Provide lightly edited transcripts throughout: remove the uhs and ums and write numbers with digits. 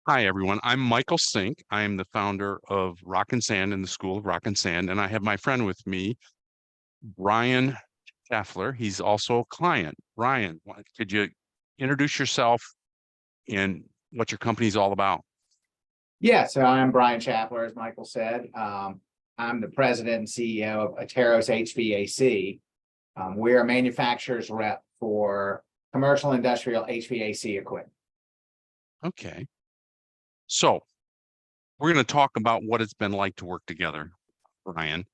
Hi, everyone. I'm Michael Sink. I am the founder of Rock and Sand and the School of Rock and Sand, and I have my friend with me, Brian Schaffler. He's also a client. Brian, could you introduce yourself and what your company's all about? Yeah, so I'm Brian Chappler, as Michael said. I'm the president and CEO of Etairos HVAC. We're a manufacturer's rep for commercial industrial HVAC equipment. Okay. So we're going to talk about what it's been like to work together, Brian.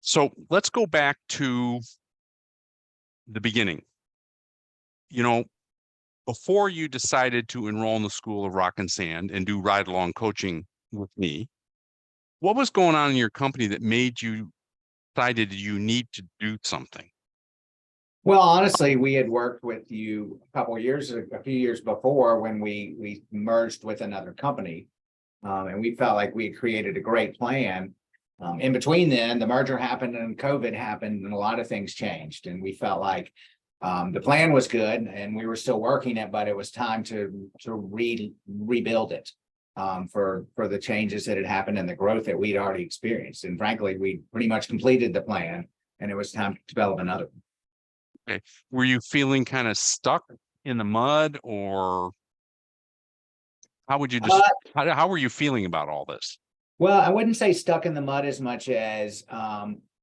So let's go back to the beginning. You know, before you decided to enroll in the School of Rock and Sand and do ride-along coaching with me, what was going on in your company that made you decided you need to do something? Well, honestly, we had worked with you a few years before when we merged with another company, and we felt like we had created a great plan. In between then, the merger happened and COVID happened, and a lot of things changed. And we felt like the plan was good, and we were still working it, but it was time to rebuild it for the changes that had happened and the growth that we'd already experienced. And frankly, we pretty much completed the plan, and it was time to develop another one. Okay. Were you feeling kind of stuck in the mud, or how would you just Uh, how were you feeling about all this? well, I wouldn't say stuck in the mud as much as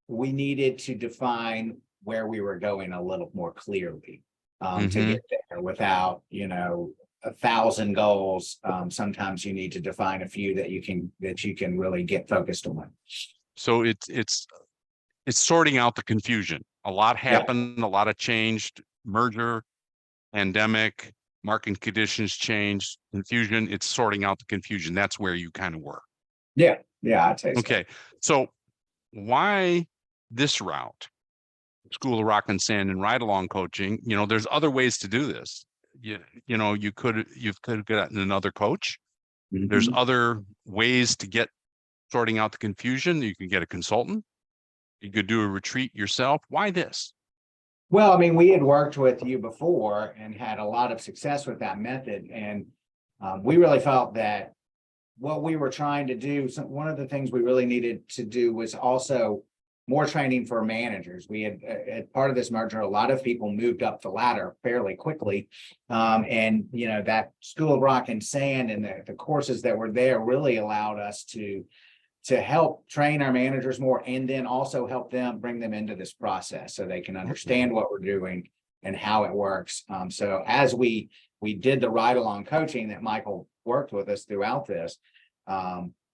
we needed to define where we were going a little more clearly to Hmm. get there without, 1,000 goals. Sometimes you need to define a few that you can really get focused on. So it's sorting out the confusion. A lot Yeah, happened, a lot of changed, merger, pandemic, market conditions changed, confusion. It's sorting out the confusion. That's where you kind of were. yeah, I'd say so. Okay. So why this route? School of Rock and Sand and ride along coaching. There's other ways to do this. You could have gotten another coach. There's Mhm. other ways to get sorting out the confusion. You can get a consultant. You could do a retreat yourself. Why this? Well, I mean, we had worked with you before and had a lot of success with that method, and we really felt that what we were trying to do, one of the things we really needed to do was also more training for managers. We had, at part of this merger, a lot of people moved up the ladder fairly quickly. And, that School of Rock and Sand and the courses that were there really allowed us to help train our managers more, and then also help them bring them into this process so they can understand what we're doing and how it works. So as we did the ride along coaching that Michael worked with us throughout this,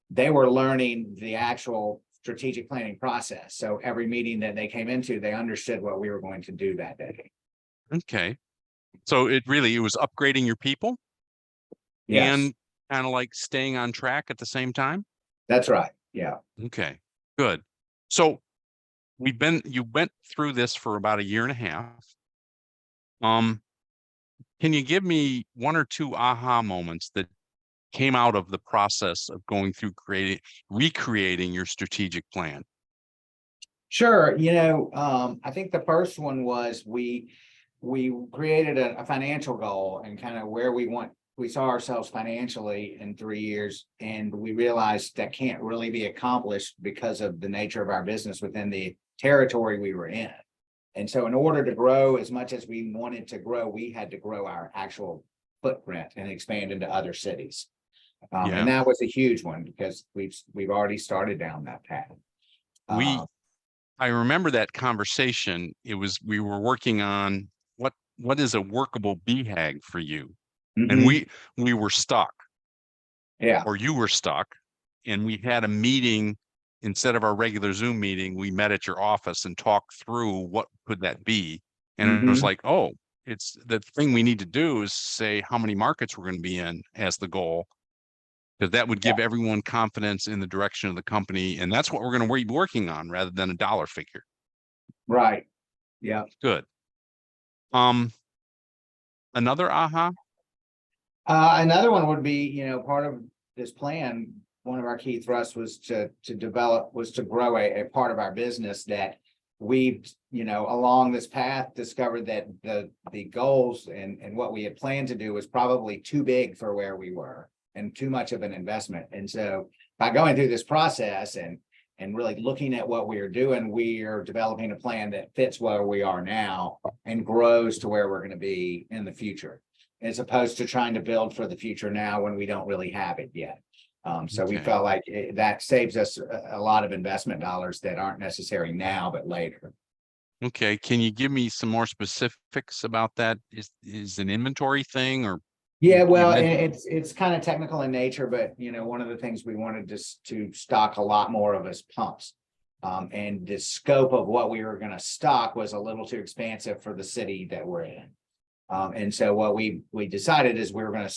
they were learning the actual strategic planning process. So every meeting that they came into, they understood what we were going to do that day. Okay. So it was upgrading your people Yes, and kind of like staying on track at the same time. that's right. Yeah. Okay, good. So you went through this for about a year and a half. Um, can you give me one or two aha moments that came out of the process of going through recreating your strategic plan? Sure. I think the first one was we created a financial goal and kind of where we saw ourselves financially in 3 years, and we realized that can't really be accomplished because of the nature of our business within the territory we were in. And so in order to grow as much as we wanted to grow, we had to grow our actual footprint and expand into other cities. And Yeah, that was a huge one because we've already started down that path. we Uh, I remember that conversation. We were working on what is a workable BHAG for you, and mhm, we were stuck, yeah. or you were stuck, and we had a meeting. Instead of our regular Zoom meeting, we met at your office and talked through what could that be. And it was Mhm. like, oh, it's the thing we need to do is say how many markets we're going to be in as the goal, because that would Yeah, give everyone confidence in the direction of the company. And that's what we're going to be working on rather than a dollar figure. right. Yeah. Good. Um, Another aha. Another one would be, part of this plan, one of our key thrusts was to grow a part of our business that we've, along this path discovered that the goals and what we had planned to do was probably too big for where we were. and too much of an investment. And so by going through this process and really looking at what we are doing, we are developing a plan that fits where we are now and grows to where we're going to be in the future, as opposed to trying to build for the future now when we don't really have it yet. So we Okay. felt like that saves us a lot of investment dollars that aren't necessary now, but later. Okay, can you give me some more specifics about that? Is an inventory thing, or Yeah, you well, mentioned? it's kind of technical in nature, but one of the things we wanted to stock a lot more of is pumps. And the scope of what we were going to stock was a little too expansive for the city that we're in. And so what we decided is we were going to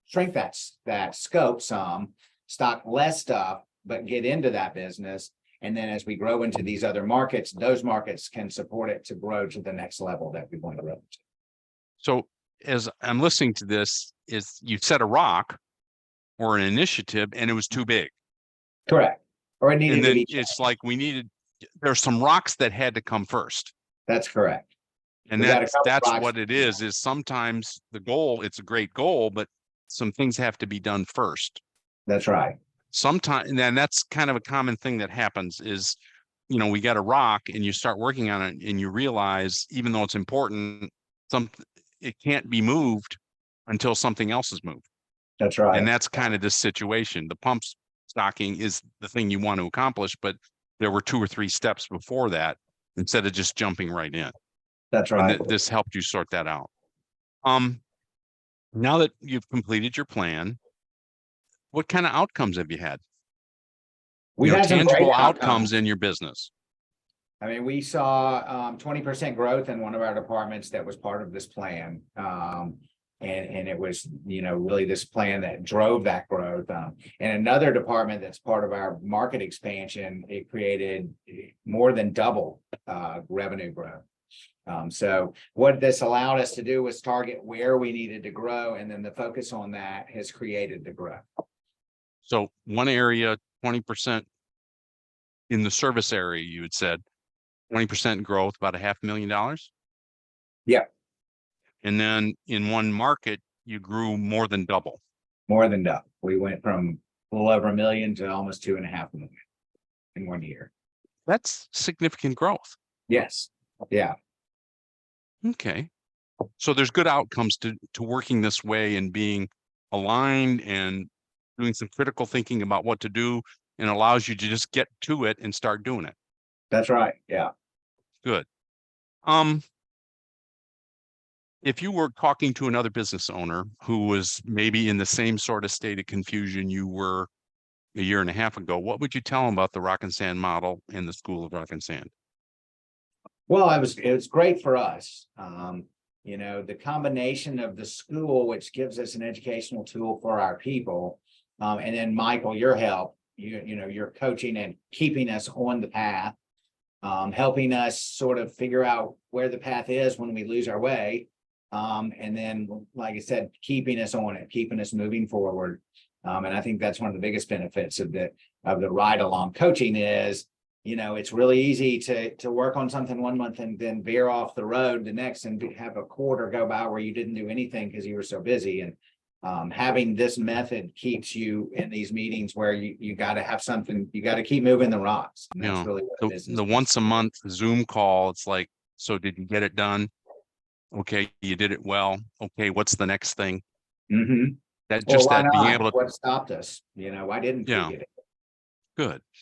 shrink that scope some, stock less stuff, but get into that business. And then as we grow into these other markets, those markets can support it to grow to the next level that we want to grow to. So as I'm listening to this, is you set a rock or an initiative and it was too big. Correct. Or it needed And to then be. it's like there's some rocks that had to come first. That's correct. And We got a couple that's rocks. what it is sometimes the goal, it's a great goal, but some things have to be done first. That's right. Sometimes, and that's kind of a common thing that happens is, we got a rock and you start working on it and you realize, even though it's important, it can't be moved until something else is moved. That's And right. that's kind of this situation. The pumps stocking is the thing you want to accomplish, but there were 2 or 3 steps before that instead of just jumping right in. That's And right. this helped you sort that out. Now that you've completed your plan, what kind of outcomes have you had? We had some great Tangible outcomes outcomes in your business. I mean, we saw 20% growth in one of our departments that was part of this plan. And it was, really this plan that drove that growth. And another department that's part of our market expansion, it created more than double revenue growth. So what this allowed us to do was target where we needed to grow, and then the focus on that has created the growth. So one area, 20% in the service area, you had said 20% growth, about $500,000. Yeah. And then in one market, you grew more than double. More than double. We went from a little over $1 million to almost $2.5 million in 1 year. That's significant growth. Yes. Yeah. Okay. So there's good outcomes to working this way and being aligned and doing some critical thinking about what to do, and allows you to just get to it and start doing it. That's right. Yeah. Good. If you were talking to another business owner who was maybe in the same sort of state of confusion you were a year and a half ago, what would you tell them about the Rock and Sand model and the School of Rock and Sand? Well, it was great for us. The combination of the school, which gives us an educational tool for our people, and then Michael, your help, your coaching and keeping us on the path, helping us sort of figure out where the path is when we lose our way. And then, like I said, keeping us on it, keeping us moving forward. And I think that's one of the biggest benefits of the ride along coaching is, it's really easy to work on something 1 month and then veer off the road the next and have a quarter go by where you didn't do anything because you were so busy. And having this method keeps you in these meetings where you got to have something, you got to keep moving the rocks. And that's really what the once a month Zoom call, it's like, so did you get it done? Okay, you did it well. Okay, what's the next thing? Mm-hmm. That just why that being not? able to. What stopped us? Why didn't we get it?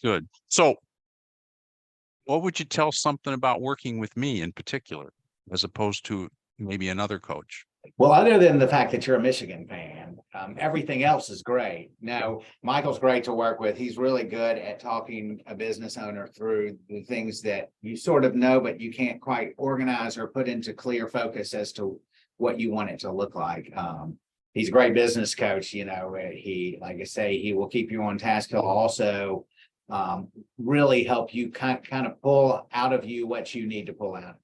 Good. So what would you tell something about working with me in particular, as opposed to maybe another coach? Well, other than the fact that you're a Michigan fan, everything else is great. Now, Michael's great to work with. He's really good at talking a business owner through the things that you sort of know, but you can't quite organize or put into clear focus as to what you want it to look like. He's a great business coach. He, like I say, he will keep you on task. He'll also really help you kind of pull out of you what you need to pull out.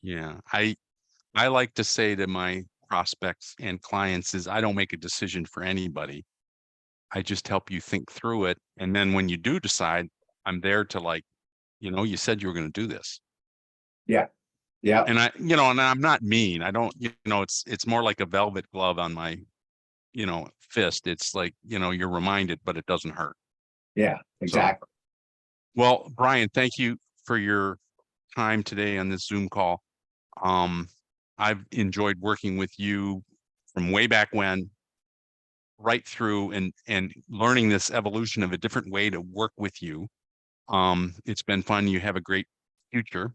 Yeah, I like to say to my prospects and clients is I don't make a decision for anybody. I just help you think through it. And then when you do decide, I'm there to you said you were going to do this. Yeah. Yeah. And and I'm not mean. I don't, it's more like a velvet glove on my fist. It's like, you're reminded, but it doesn't hurt. Yeah, So, exactly. well, Brian, thank you for your time today on this Zoom call. I've enjoyed working with you from way back when, right through and learning this evolution of a different way to work with you. It's been fun. You have a great future.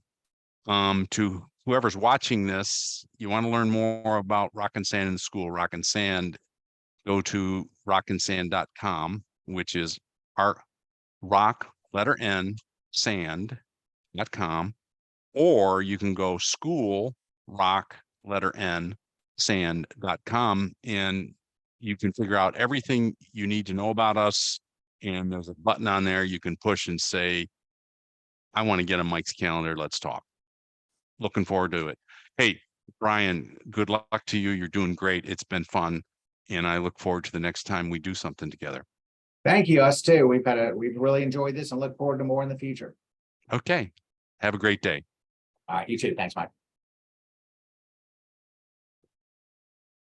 To whoever's watching this, you want to learn more about Rock and Sand in the School, Rock and Sand, go to rockandsand.com, which is our rock letter N sand.com, or you can go school rock letter N sand.com, and you can figure out everything you need to know about us. And there's a button on there you can push and say, I want to get on Mike's calendar. Let's talk. Looking forward to it. Hey, Brian, good luck to you. You're doing great. It's been fun. And I look forward to the next time we do something together. Thank you. Us too. We've really enjoyed this and look forward to more in the future. Okay. Have a great day. All right, you too. Thanks, Mike.